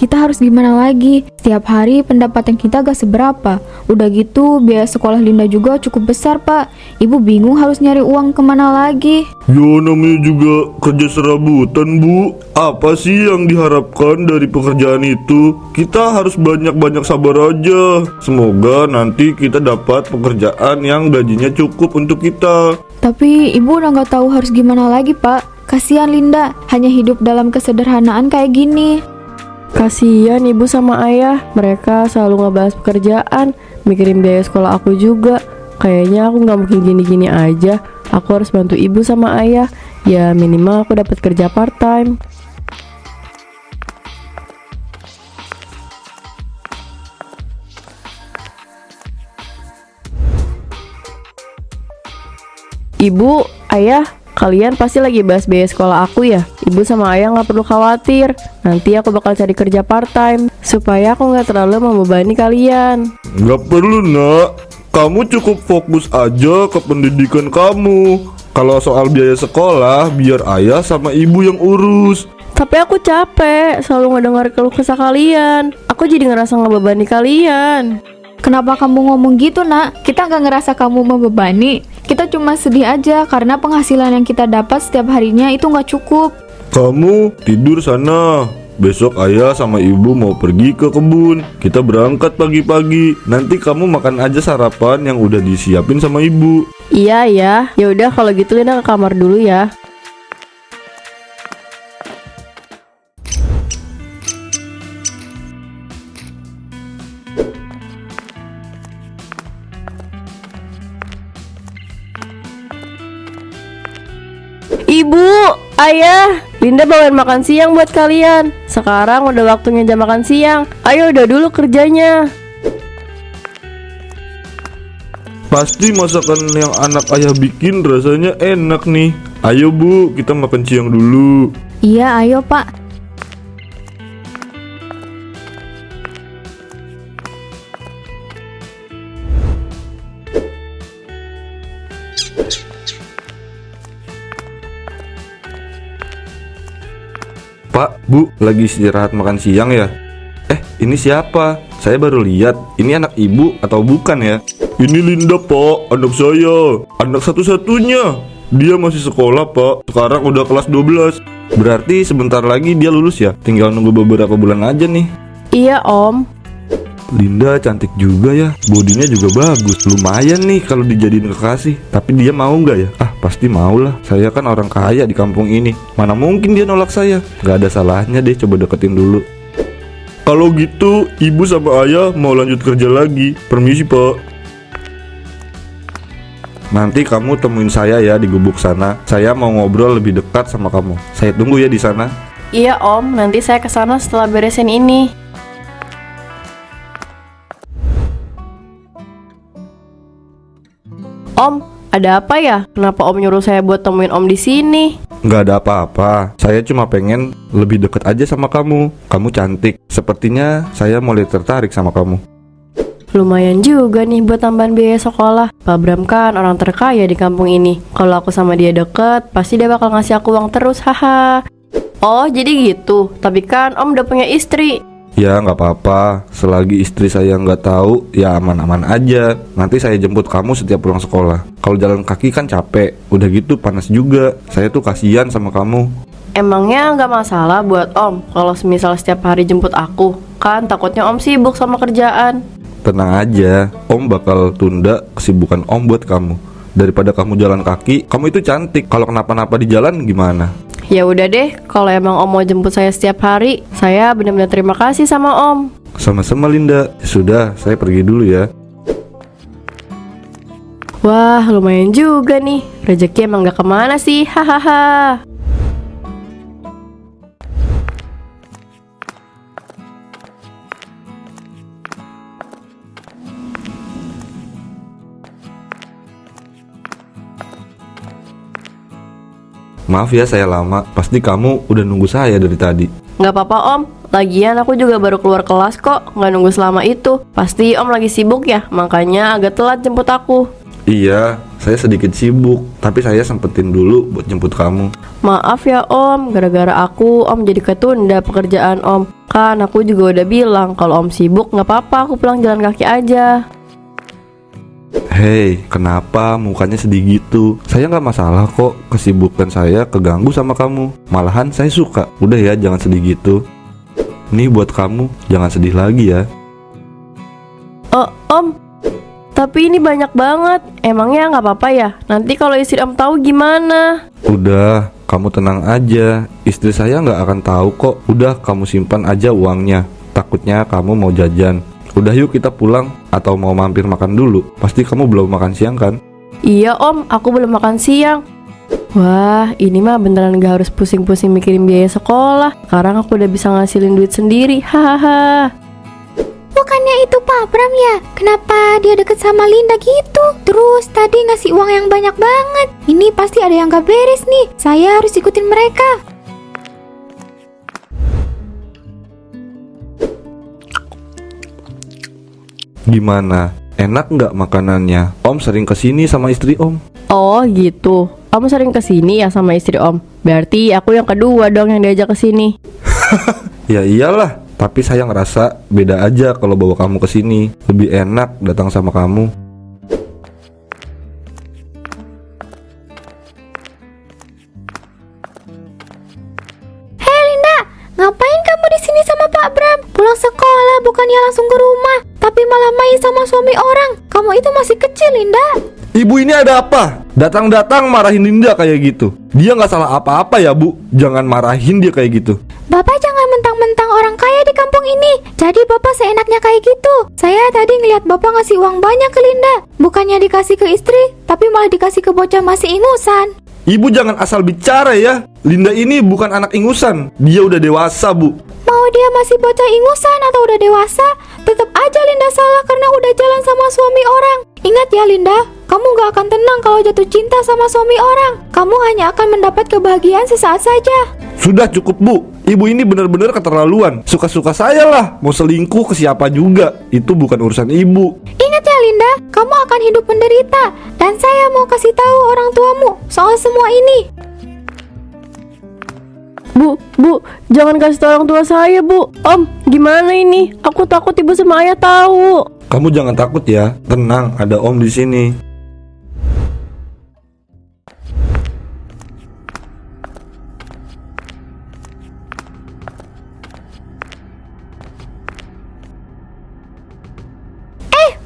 kita harus gimana lagi? Setiap hari pendapatan kita gak seberapa. Udah gitu biaya sekolah Linda juga cukup besar, Pak. Ibu bingung harus nyari uang kemana lagi. Ya namanya juga kerja serabutan, Bu. Apa sih yang diharapkan dari pekerjaan itu? Kita harus banyak-banyak sabar aja. Semoga nanti kita dapat pekerjaan yang gajinya cukup untuk kita. Tapi ibu udah gak tahu harus gimana lagi, Pak. Kasihan Linda, hanya hidup dalam kesederhanaan kayak gini. Kasian ibu sama ayah, mereka selalu ngebahas pekerjaan, mikirin biaya sekolah aku juga. Kayaknya aku gak mungkin gini-gini aja. Aku harus bantu ibu sama ayah. Ya minimal aku dapat kerja part time. Ibu, ayah, kalian pasti lagi bahas biaya sekolah aku ya? Ibu sama ayah gak perlu khawatir. Nanti aku bakal cari kerja part time supaya aku gak terlalu membebani kalian. Gak perlu, Nak. Kamu cukup fokus aja ke pendidikan kamu. Kalau soal biaya sekolah, biar ayah sama ibu yang urus. Tapi aku capek selalu ngedengar keluh kesah kalian. Aku jadi ngerasa ngebebani kalian. Kenapa kamu ngomong gitu, Nak? Kita gak ngerasa kamu membebani. Kita cuma sedih aja karena penghasilan yang kita dapat setiap harinya itu gak cukup. Kamu tidur sana. Besok ayah sama ibu mau pergi ke kebun. Kita berangkat pagi-pagi. Nanti kamu makan aja sarapan yang udah disiapin sama ibu. Iya ya, ya udah kalau gitu Linda ke kamar dulu ya. Ibu, ayah, Linda bawain makan siang buat kalian. Sekarang udah waktunya jam makan siang. Ayo udah dulu kerjanya. Pasti masakan yang anak ayah bikin rasanya enak nih. Ayo Bu, kita makan siang dulu. Iya, ayo Pak. Pak, Bu, lagi istirahat makan siang ya? Ini siapa? Saya baru lihat. Ini anak ibu atau bukan ya? Ini Linda, Pak, anak saya. Anak satu-satunya. Dia masih sekolah, Pak. Sekarang udah kelas 12. Berarti sebentar lagi dia lulus ya? Tinggal nunggu beberapa bulan aja nih. Iya om. Linda cantik juga ya. Bodinya juga bagus. Lumayan nih kalau dijadiin kekasih. Tapi dia mau nggak ya? Pasti mau lah. Saya kan orang kaya di kampung ini. Mana mungkin dia nolak saya? Gak ada salahnya deh coba deketin dulu. Kalau gitu ibu sama ayah mau lanjut kerja lagi. Permisi Pak. Nanti kamu temuin saya ya di gubuk sana. Saya mau ngobrol lebih dekat sama kamu. Saya tunggu ya di sana. Iya om, nanti saya kesana setelah beresin ini. Om, ada apa ya? Kenapa om nyuruh saya buat temuin om di sini? Nggak ada apa-apa. Saya cuma pengen lebih dekat aja sama kamu. Kamu cantik. Sepertinya saya mulai tertarik sama kamu. Lumayan juga nih buat tambahan biaya sekolah. Pak Bram kan orang terkaya di kampung ini. Kalau aku sama dia deket, pasti dia bakal ngasih aku uang terus, haha. Oh, jadi gitu. Tapi kan om udah punya istri. Ya nggak apa-apa. Selagi istri saya nggak tahu, ya aman-aman aja. Nanti saya jemput kamu setiap pulang sekolah. Kalau jalan kaki kan capek. Udah gitu panas juga. Saya tuh kasihan sama kamu. Emangnya nggak masalah buat om kalau semisal setiap hari jemput aku? Kan takutnya om sibuk sama kerjaan. Tenang aja, om bakal tunda kesibukan om buat kamu. Daripada kamu jalan kaki, kamu itu cantik. Kalau kenapa-napa di jalan gimana? Ya udah deh, kalau emang om mau jemput saya setiap hari, saya benar-benar terima kasih sama om. Sama-sama Linda. Sudah, saya pergi dulu ya. Wah, lumayan juga nih. Rezeki emang gak kemana sih, hahaha. Maaf ya saya lama. Pasti kamu udah nunggu saya dari tadi. Gak apa-apa om, lagian aku juga baru keluar kelas kok. Gak nunggu selama itu. Pasti om lagi sibuk ya, makanya agak telat jemput aku. Iya, saya sedikit sibuk, tapi saya sempetin dulu buat jemput kamu. Maaf ya Om, gara-gara aku Om jadi ketunda pekerjaan Om. Kan aku juga udah bilang kalau Om sibuk nggak apa-apa, aku pulang jalan kaki aja. Hei, kenapa mukanya sedih gitu? Saya nggak masalah kok, kesibukan saya keganggu sama kamu. Malahan saya suka. Udah ya, jangan sedih gitu. Nih buat kamu, jangan sedih lagi ya. Oh Om, tapi ini banyak banget. Emangnya nggak apa-apa ya? Nanti kalau istri Om tahu gimana? Udah, kamu tenang aja. Istri saya nggak akan tahu kok. Udah, kamu simpan aja uangnya. Takutnya kamu mau jajan. Udah yuk kita pulang. Atau mau mampir makan dulu. Pasti kamu belum makan siang kan? Iya Om, aku belum makan siang. Wah, ini mah beneran gak harus pusing-pusing mikirin biaya sekolah. Sekarang aku udah bisa ngasilin duit sendiri. Hahaha. Bukannya itu Pak Bram ya? Kenapa dia deket sama Linda gitu? Terus tadi ngasih uang yang banyak banget. Ini pasti ada yang gak beres nih. Saya harus ikutin mereka. Gimana? Enak nggak makanannya? Om sering kesini sama istri Om. Oh gitu. Om sering kesini ya sama istri Om. Berarti aku yang kedua dong yang diajak kesini. Ya iyalah. Tapi saya ngerasa beda aja kalau bawa kamu kesini. Lebih enak datang sama kamu. Hei Linda, ngapain kamu di sini sama Pak Bram? Pulang sekolah bukannya langsung ke rumah, tapi malah main sama suami orang. Kamu itu masih kecil Linda. Ibu ini ada apa? Datang-datang marahin Linda kayak gitu. Dia nggak salah apa-apa ya Bu. Jangan marahin dia kayak gitu. Bapak jangan mentang-mentang orang kaya di kampung ini. Jadi Bapak seenaknya kayak gitu. Saya tadi ngeliat Bapak ngasih uang banyak ke Linda. Bukannya dikasih ke istri, tapi malah dikasih ke bocah masih ingusan. Ibu jangan asal bicara ya. Linda ini bukan anak ingusan. Dia udah dewasa Bu. Mau dia masih bocah ingusan atau udah dewasa, tetap aja Linda salah karena udah jalan sama suami orang. Ingat ya Linda, kamu gak akan tenang kalau jatuh cinta sama suami orang. Kamu hanya akan mendapat kebahagiaan sesaat saja. Sudah cukup Bu. Ibu ini benar-benar keterlaluan. Suka-suka saya lah. Mau selingkuh ke siapa juga. Itu bukan urusan ibu. Ingat ya Linda, kamu akan hidup menderita. Dan saya mau kasih tahu orang tuamu soal semua ini. Bu, jangan kasih tahu orang tua saya Bu. Om, gimana ini? Aku takut ibu sama ayah tahu. Kamu jangan takut ya. Tenang, ada Om di sini.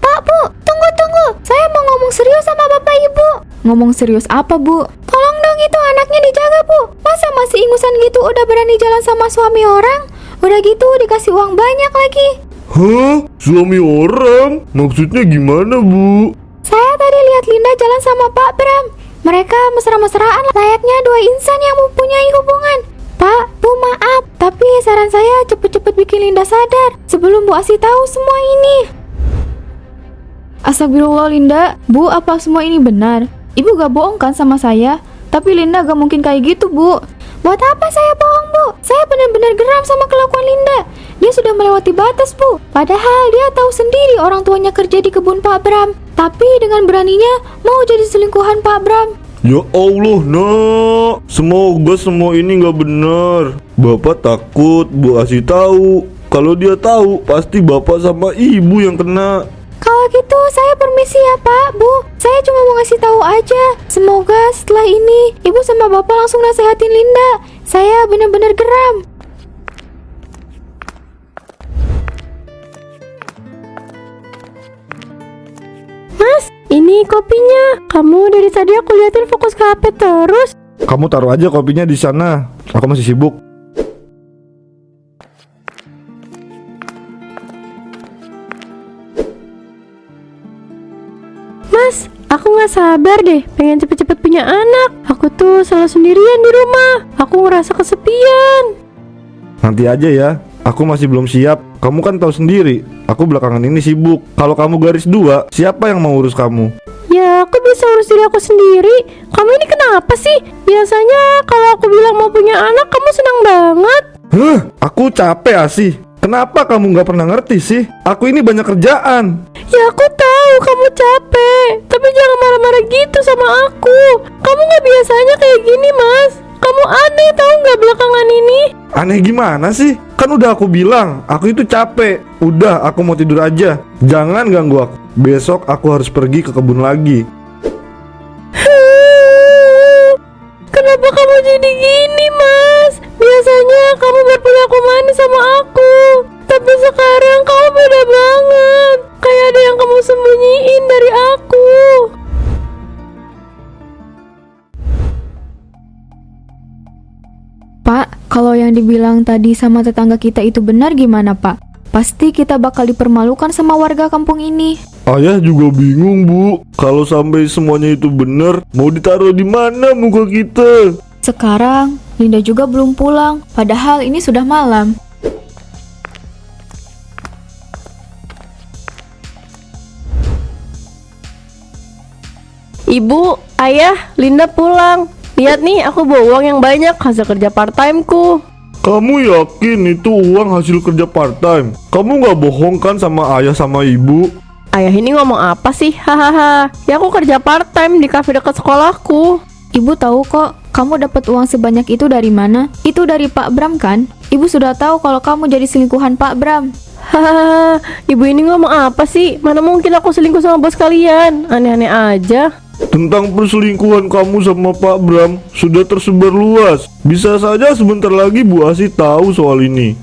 Pak Bu, tunggu. Saya mau ngomong serius sama Bapak Ibu. Ngomong serius apa Bu? Tolong dong itu anaknya dijaga Bu. Masa masih ingusan gitu udah berani jalan sama suami orang? Udah gitu dikasih uang banyak lagi. Hah? Suami orang? Maksudnya gimana Bu? Saya tadi lihat Linda jalan sama Pak Bram. Mereka mesra-mesraan layaknya dua insan yang mempunyai hubungan. Pak, Bu maaf, tapi saran saya cepet-cepet bikin Linda sadar sebelum Bu Asi tahu semua ini. Astagfirullah Linda, Bu, apa semua ini benar? Ibu gak bohong kan sama saya? Tapi Linda gak mungkin kayak gitu Bu. Buat apa saya bohong Bu? Saya benar-benar geram sama kelakuan Linda. Dia sudah melewati batas Bu. Padahal dia tahu sendiri orang tuanya kerja di kebun Pak Bram. Tapi dengan beraninya mau jadi selingkuhan Pak Bram. Ya Allah nak, semoga semua ini gak benar. Bapak takut Bu Asi tahu. Kalau dia tahu pasti bapak sama ibu yang kena. Kalau gitu saya permisi ya Pak, Bu. Saya cuma mau ngasih tahu aja. Semoga setelah ini Ibu sama Bapak langsung nasehatin Linda. Saya benar-benar geram. Mas, ini kopinya. Kamu dari tadi aku liatin fokus ke HP terus. Kamu taruh aja kopinya di sana. Aku masih sibuk. Mas, aku gak sabar deh pengen cepet-cepet punya anak. Aku tuh selalu sendirian di rumah. Aku ngerasa kesepian. Nanti aja ya. Aku masih belum siap. Kamu kan tahu sendiri. Aku belakangan ini sibuk. Kalau kamu garis 2, siapa yang mau urus kamu? Ya, aku bisa urus diri aku sendiri. Kamu ini kenapa sih? Biasanya kalau aku bilang mau punya anak, kamu senang banget. Aku capek Asih. Kenapa kamu nggak pernah ngerti sih? Aku ini banyak kerjaan. Ya, aku tahu. kamu capek, tapi jangan marah-marah gitu sama aku. Kamu gak biasanya kayak gini, Mas. Kamu aneh tahu nggak belakangan ini? Aneh gimana sih? Kan udah aku bilang, aku itu capek. Udah, aku mau tidur aja. Jangan ganggu aku. Besok aku harus pergi ke kebun lagi. Kenapa kamu jadi gini, Mas? Biasanya kamu berperilaku manis sama aku, tapi sekarang kamu beda banget. Kayak ada yang kamu sembunyiin dari aku. Pak, kalau yang dibilang tadi sama tetangga kita itu benar gimana, Pak? Pasti kita bakal dipermalukan sama warga kampung ini. Ayah juga bingung, Bu. Kalau sampai semuanya itu benar, mau ditaruh di mana muka kita? Sekarang, Linda juga belum pulang, padahal ini sudah malam. Ibu, ayah, Linda pulang. Lihat nih, aku bawa uang yang banyak hasil kerja part-time-ku. Kamu yakin itu uang hasil kerja part-time? Kamu nggak bohong kan sama ayah sama ibu? Ayah ini ngomong apa sih? Hahaha. Ya aku kerja part-time di kafe dekat sekolahku. Ibu tahu kok, kamu dapat uang sebanyak itu dari mana? Itu dari Pak Bram kan? Ibu sudah tahu kalau kamu jadi selingkuhan Pak Bram. Hahaha. Ibu ini ngomong apa sih? Mana mungkin aku selingkuh sama bos kalian? Aneh-aneh aja. Tentang perselingkuhan kamu sama Pak Bram sudah tersebar luas. Bisa saja sebentar lagi Bu Asi tahu soal ini.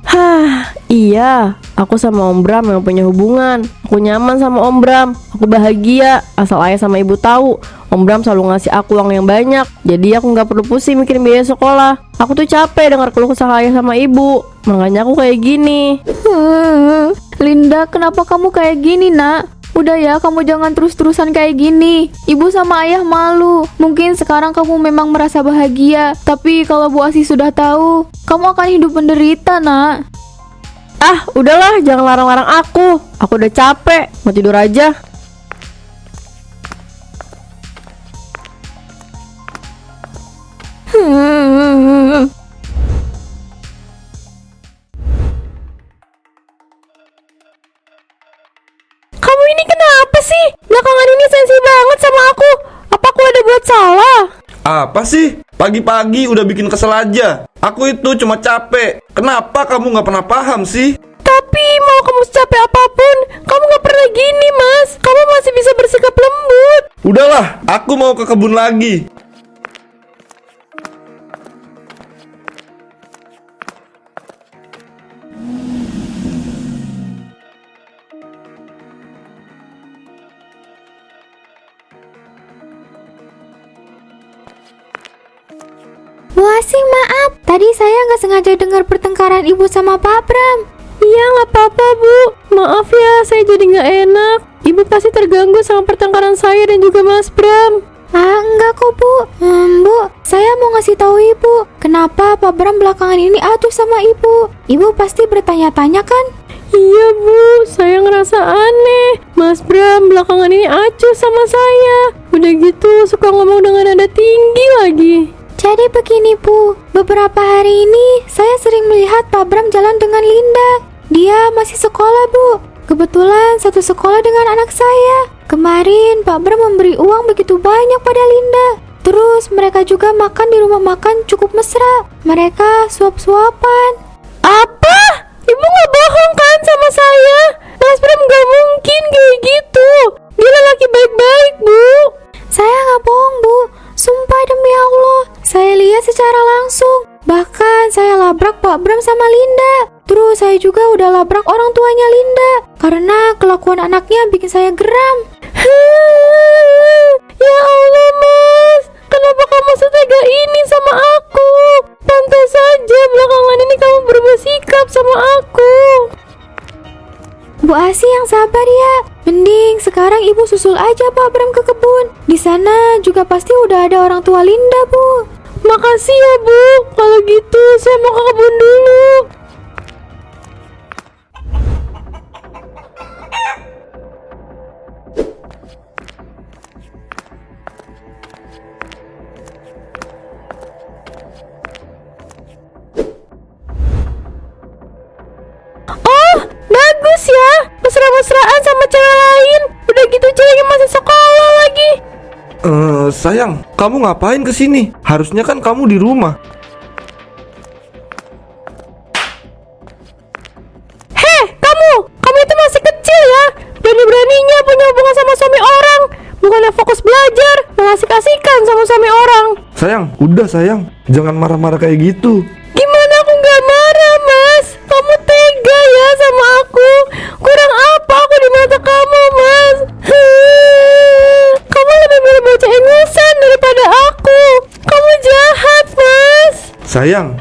Hah, iya. Aku sama Om Bram yang punya hubungan. Aku nyaman sama Om Bram. Aku bahagia. Asal ayah sama ibu tahu, Om Bram selalu ngasih aku uang yang banyak. Jadi aku nggak perlu pusing mikirin biaya sekolah. Aku tuh capek dengar keluh kesah ayah sama ibu. Makanya aku kayak gini. Linda, kenapa kamu kayak gini, Nak? Udah ya, kamu jangan terus-terusan kayak gini. Ibu sama ayah malu. Mungkin sekarang kamu memang merasa bahagia, tapi kalau Bu Asi sudah tahu, kamu akan hidup menderita, Nak. Ah, udahlah, jangan larang-larang aku. Aku udah capek, mau tidur aja. Kamu ini kenapa sih? Belakangan ini sensi banget sama aku. Apa aku ada buat salah? Apa sih? Pagi-pagi udah bikin kesel aja. Aku itu cuma capek. Kenapa kamu nggak pernah paham sih? Tapi mau kamu secapek apapun, kamu gak pernah gini, Mas. Kamu masih bisa bersikap lembut. Udahlah, aku mau ke kebun lagi. Bu Asi, maaf. Tadi saya nggak sengaja dengar pertengkaran ibu sama Pak Bram. Iya, gak apa-apa, Bu. Maaf ya, saya jadi gak enak. Ibu pasti terganggu sama pertengkaran saya dan juga Mas Bram. Ah, enggak kok, Bu. Bu, saya mau ngasih tahu Ibu, kenapa Pak Bram belakangan ini acuh sama Ibu. Ibu pasti bertanya-tanya kan? Iya, Bu. Saya ngerasa aneh. Mas Bram belakangan ini acuh sama saya. Udah gitu, suka ngomong dengan nada tinggi lagi. Jadi begini, Bu. Beberapa hari ini, saya sering melihat Pak Bram jalan dengan Linda. Dia masih sekolah, Bu. Kebetulan satu sekolah dengan anak saya. Kemarin Pak Bram memberi uang begitu banyak pada Linda. Terus mereka juga makan di rumah makan cukup mesra. Mereka suap-suapan. Apa? Ibu gak bohong kan sama saya? Mas Bram gak mungkin kayak gitu. Dia lelaki baik-baik, Bu. Saya nggak bohong, Bu. Sumpah demi Allah, saya lihat secara langsung. Bahkan saya labrak Pak Bram sama Linda. Terus saya juga udah labrak orang tuanya Linda. Karena kelakuan anaknya bikin saya geram. Ya Allah, Mas. Kenapa kamu setega ini sama aku? Pantas saja belakangan ini kamu berubah sikap sama aku. Bu Asi yang sabar ya. Mending sekarang Ibu susul aja Pak Bram ke kebun. Di sana juga pasti udah ada orang tua Linda, Bu. Makasih ya, Bu. Kalau gitu saya mau ke kebun dulu. Oh, bagus ya. Mesra-mesraan sama cewek lain. sayang, kamu ngapain kesini? Harusnya kan kamu di rumah. Kamu itu masih kecil ya. Berani-beraninya punya hubungan sama suami orang. Bukannya fokus belajar, mengasih-kasihkan sama suami orang. Sayang, udah sayang, jangan marah-marah kayak gitu. Gimana aku gak marah, Mas? Kamu tega ya sama aku. Kurang apa aku di mata kamu, Mas? Kamu lebih milih bocah ingusan daripada aku. Kamu jahat, Mas. Sayang,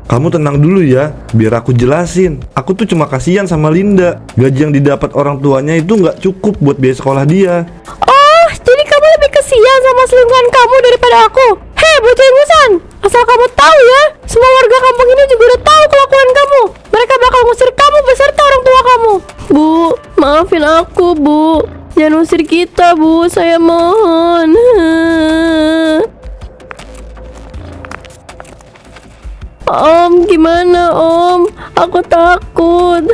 kamu tenang dulu ya, biar aku jelasin. Aku tuh cuma kasihan sama Linda. Gaji yang didapat orang tuanya itu nggak cukup buat biaya sekolah dia. Oh, jadi kamu lebih kesian sama selingkuhan kamu daripada aku. Hei, bocah ingusan, asal kamu tahu ya, semua warga kampung ini juga udah tahu kelakuan kamu. Mereka bakal ngusir kamu beserta orang tua kamu. Bu, maafin aku, Bu. Jangan usir kita, Bu. Saya mohon. Om, gimana Om? Aku takut.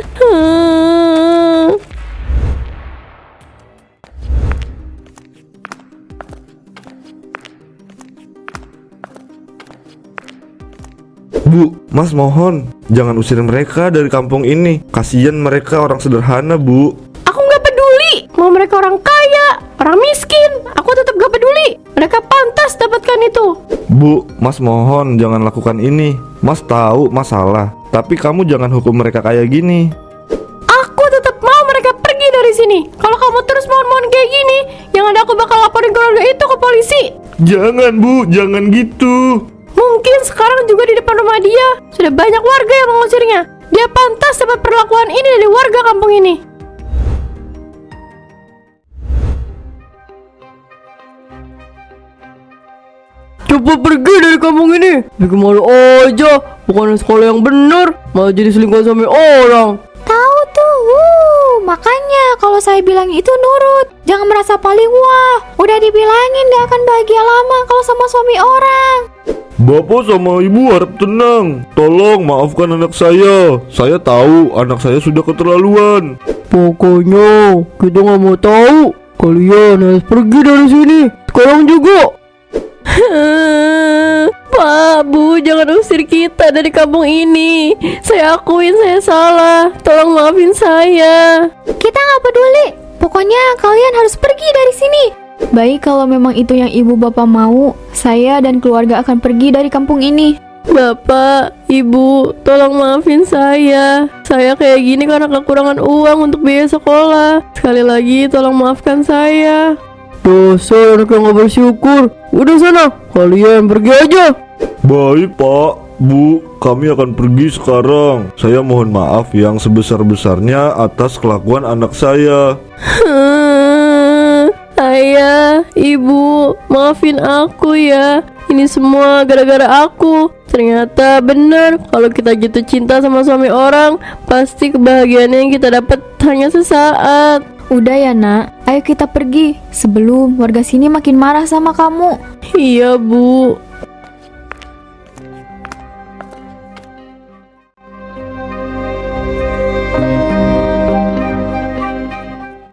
Bu, Mas mohon, jangan usir mereka dari kampung ini. Kasihan mereka orang sederhana, Bu. Aku nggak peduli. Mau mereka orang kaya, orang miskin, aku tetap gak peduli. Mereka pantas dapatkan itu. Bu, Mas mohon jangan lakukan ini. Mas tahu masalah, tapi kamu jangan hukum mereka kayak gini. Aku tetap mau mereka pergi dari sini. Kalau kamu terus mohon-mohon kayak gini, yang ada aku bakal laporin keluarga itu ke polisi. Jangan, Bu, jangan gitu. Mungkin sekarang juga di depan rumah dia sudah banyak warga yang mengusirnya. Dia pantas dapat perlakuan ini dari warga kampung ini. Coba pergi dari kampung ini. Bikin malu aja. Bukan sekolah yang benar, malah jadi selingkuhan sama orang. Tahu tuh, makanya kalau saya bilang itu nurut. Jangan merasa paling wah. Udah dibilangin gak akan bahagia lama kalau sama suami orang. Bapak sama Ibu harap tenang. Tolong maafkan anak saya. Saya tahu anak saya sudah keterlaluan. Pokoknya kita nggak mau tahu. Kalian harus pergi dari sini sekarang juga. Pak, Bu, jangan usir kita dari kampung ini. Saya akuin saya salah. Tolong maafin saya. Kita nggak peduli. Pokoknya kalian harus pergi dari sini. Baik, kalau memang itu yang ibu bapak mau, saya dan keluarga akan pergi dari kampung ini. Bapak, Ibu, tolong maafin saya. Saya kayak gini karena kekurangan uang untuk biaya sekolah. Sekali lagi tolong maafkan saya. Dasar anak yang gak bersyukur. Udah sana, kalian pergi aja. Baik, Pak, Bu, kami akan pergi sekarang. Saya mohon maaf yang sebesar-besarnya atas kelakuan anak saya. Ayah, Ibu, maafin aku ya. Ini semua gara-gara aku. Ternyata benar, kalau kita jatuh cinta sama suami orang, pasti kebahagiaan yang kita dapat hanya sesaat. Udah ya nak, ayo kita pergi sebelum warga sini makin marah sama kamu. Iya, Bu.